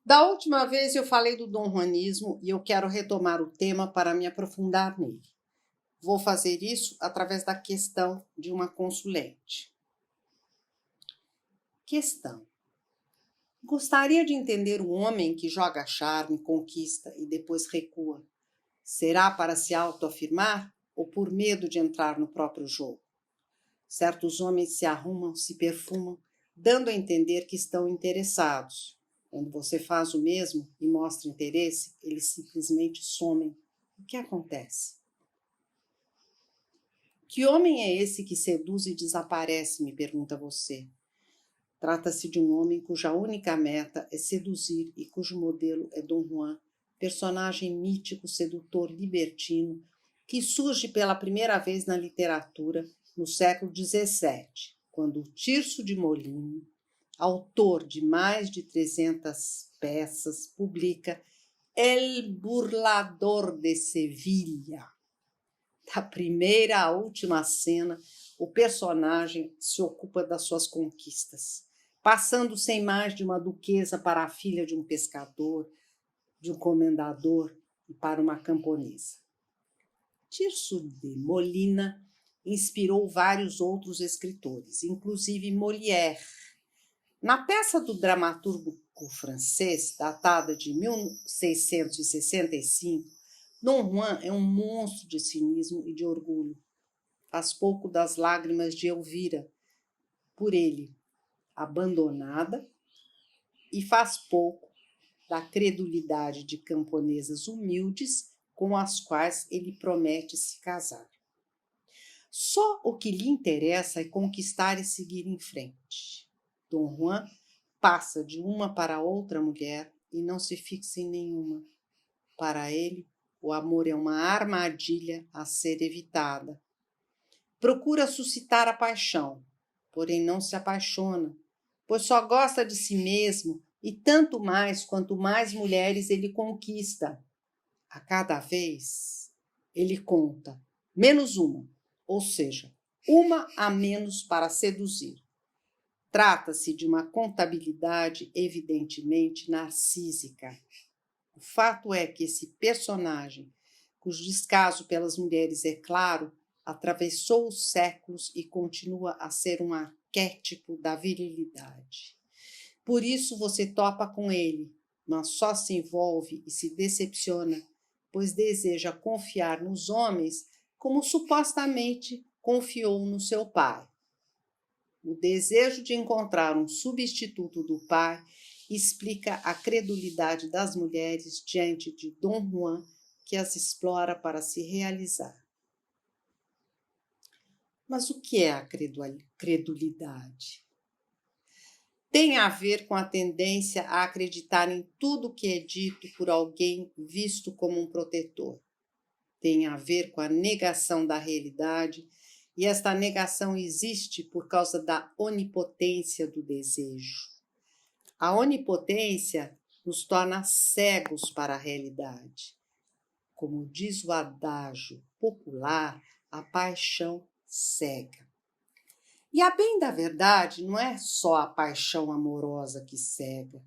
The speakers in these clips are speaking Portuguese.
Da última vez eu falei do Dom Juanismo e eu quero retomar o tema para me aprofundar nele. Vou fazer isso através da questão de uma consulente. Questão: gostaria de entender um homem que joga charme, conquista e depois recua. Será para se autoafirmar ou por medo de entrar no próprio jogo? Certos homens se arrumam, se perfumam, dando a entender que estão interessados. Quando você faz o mesmo e mostra interesse, eles simplesmente somem. O que acontece? Que homem é esse que seduz e desaparece, me pergunta você. Trata-se de um homem cuja única meta é seduzir e cujo modelo é Dom Juan, personagem mítico, sedutor, libertino, que surge pela primeira vez na literatura no século XVII, quando Tirso de Molina, autor de mais de 300 peças, publica El Burlador de Sevilha. Da primeira à última cena, o personagem se ocupa das suas conquistas, passando sem mais de uma duquesa para a filha de um pescador, de um comendador e para uma camponesa. Tirso de Molina inspirou vários outros escritores, inclusive Molière. Na peça do dramaturgo francês, datada de 1665, Dom Juan é um monstro de cinismo e de orgulho. Faz pouco das lágrimas de Elvira, por ele abandonada, e faz pouco da credulidade de camponesas humildes com as quais ele promete se casar. Só o que lhe interessa é conquistar e seguir em frente. Dom Juan passa de uma para outra mulher e não se fixa em nenhuma. Para ele, o amor é uma armadilha a ser evitada. Procura suscitar a paixão, porém não se apaixona, pois só gosta de si mesmo e tanto mais quanto mais mulheres ele conquista. A cada vez, ele conta menos uma, ou seja, uma a menos para seduzir. Trata-se de uma contabilidade evidentemente narcísica. O fato é que esse personagem, cujo descaso pelas mulheres é claro, atravessou os séculos e continua a ser um arquétipo da virilidade. Por isso você topa com ele, mas só se envolve e se decepciona, pois deseja confiar nos homens como supostamente confiou no seu pai. O desejo de encontrar um substituto do pai explica a credulidade das mulheres diante de Dom Juan, que as explora para se realizar. Mas o que é a credulidade? Tem a ver com a tendência a acreditar em tudo que é dito por alguém visto como um protetor. Tem a ver com a negação da realidade, e esta negação existe por causa da onipotência do desejo. A onipotência nos torna cegos para a realidade. Como diz o adágio popular, a paixão cega. E a bem da verdade, não é só a paixão amorosa que cega.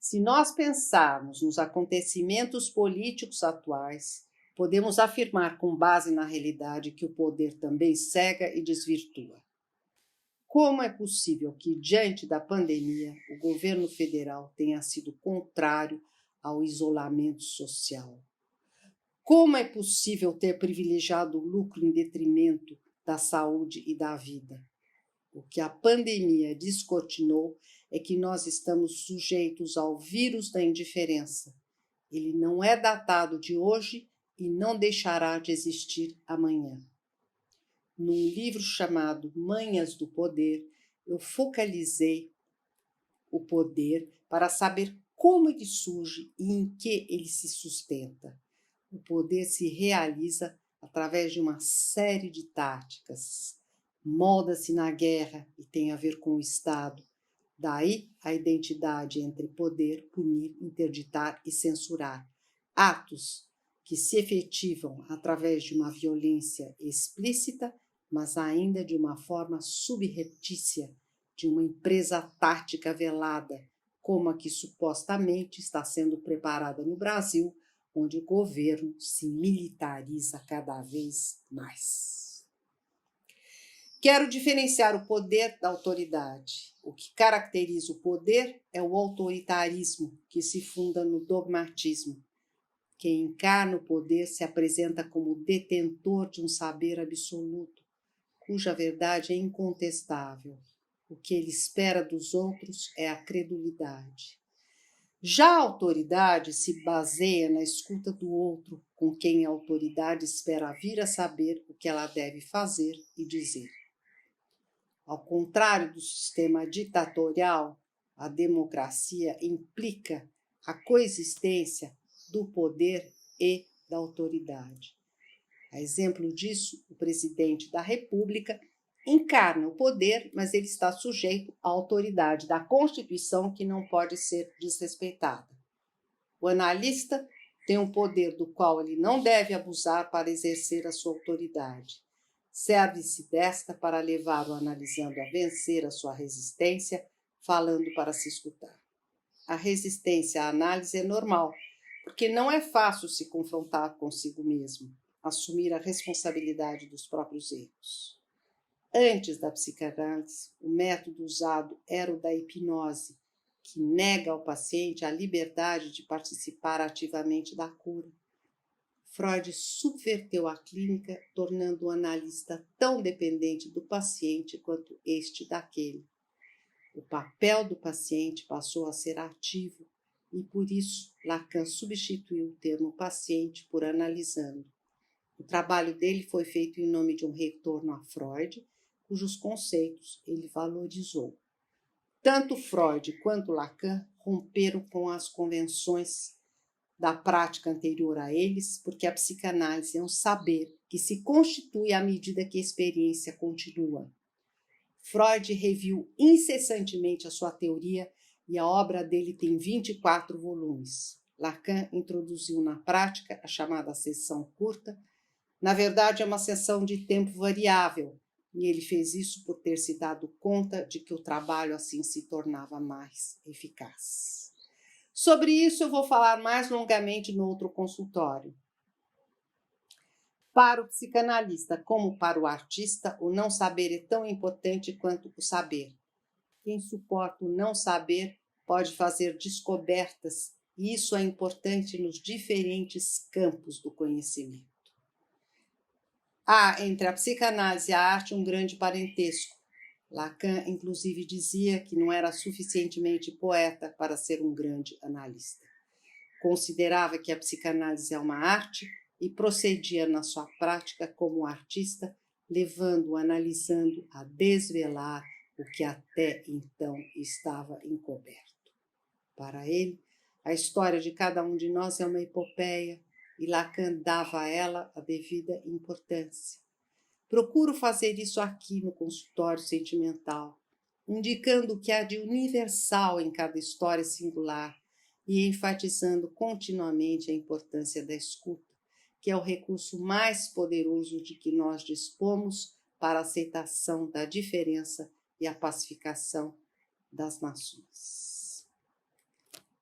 Se nós pensarmos nos acontecimentos políticos atuais, podemos afirmar com base na realidade que o poder também cega e desvirtua. Como é possível que, diante da pandemia, o governo federal tenha sido contrário ao isolamento social? Como é possível ter privilegiado o lucro em detrimento da saúde e da vida? O que a pandemia descortinou é que nós estamos sujeitos ao vírus da indiferença. Ele não é datado de hoje e não deixará de existir amanhã. Num livro chamado Manhas do Poder, eu focalizei o poder para saber como ele surge e em que ele se sustenta. O poder se realiza através de uma série de táticas. Molda-se na guerra e tem a ver com o Estado. Daí a identidade entre poder, punir, interditar e censurar. Atos que se efetivam através de uma violência explícita, mas ainda de uma forma subreptícia, de uma empresa tática velada, como a que supostamente está sendo preparada no Brasil, onde o governo se militariza cada vez mais. Quero diferenciar o poder da autoridade. O que caracteriza o poder é o autoritarismo, que se funda no dogmatismo. Quem encarna o poder se apresenta como detentor de um saber absoluto, cuja verdade é incontestável. O que ele espera dos outros é a credulidade. Já a autoridade se baseia na escuta do outro, com quem a autoridade espera vir a saber o que ela deve fazer e dizer. Ao contrário do sistema ditatorial, a democracia implica a coexistência do poder e da autoridade. A exemplo disso, o presidente da República encarna o poder, mas ele está sujeito à autoridade da Constituição, que não pode ser desrespeitada. O analista tem um poder do qual ele não deve abusar para exercer a sua autoridade. Serve-se desta para levar o analisando a vencer a sua resistência, falando para se escutar. A resistência à análise é normal, porque não é fácil se confrontar consigo mesmo, assumir a responsabilidade dos próprios erros. Antes da psicanálise, o método usado era o da hipnose, que nega ao paciente a liberdade de participar ativamente da cura. Freud subverteu a clínica, tornando o analista tão dependente do paciente quanto este daquele. O papel do paciente passou a ser ativo e, por isso, Lacan substituiu o termo paciente por analisando. O trabalho dele foi feito em nome de um retorno a Freud, cujos conceitos ele valorizou. Tanto Freud quanto Lacan romperam com as convenções da prática anterior a eles, porque a psicanálise é um saber que se constitui à medida que a experiência continua. Freud reviu incessantemente a sua teoria e a obra dele tem 24 volumes. Lacan introduziu na prática a chamada sessão curta. Na verdade, é uma sessão de tempo variável, e ele fez isso por ter se dado conta de que o trabalho assim se tornava mais eficaz. Sobre isso eu vou falar mais longamente no outro consultório. Para o psicanalista, como para o artista, o não saber é tão importante quanto o saber. Quem suporta o não saber pode fazer descobertas, e isso é importante nos diferentes campos do conhecimento. Há entre a psicanálise e a arte um grande parentesco. Lacan, inclusive, dizia que não era suficientemente poeta para ser um grande analista. Considerava que a psicanálise é uma arte e procedia na sua prática como artista, levando o analisando a desvelar o que até então estava encoberto. Para ele, a história de cada um de nós é uma epopeia e Lacan dava a ela a devida importância. Procuro fazer isso aqui no consultório sentimental, indicando o que há de universal em cada história singular e enfatizando continuamente a importância da escuta, que é o recurso mais poderoso de que nós dispomos para a aceitação da diferença e a pacificação das nações.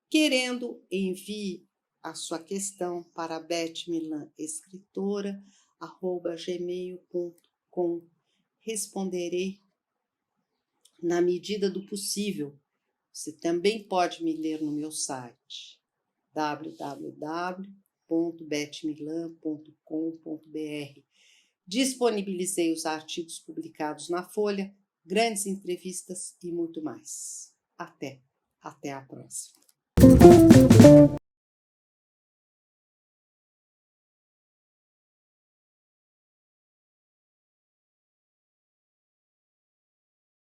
Querendo, envie a sua questão para betmilan@gmail.com. Responderei na medida do possível. Você também pode me ler no meu site www.betmilan.com.br. Disponibilizei os artigos publicados na Folha, grandes entrevistas e muito mais. Até a próxima.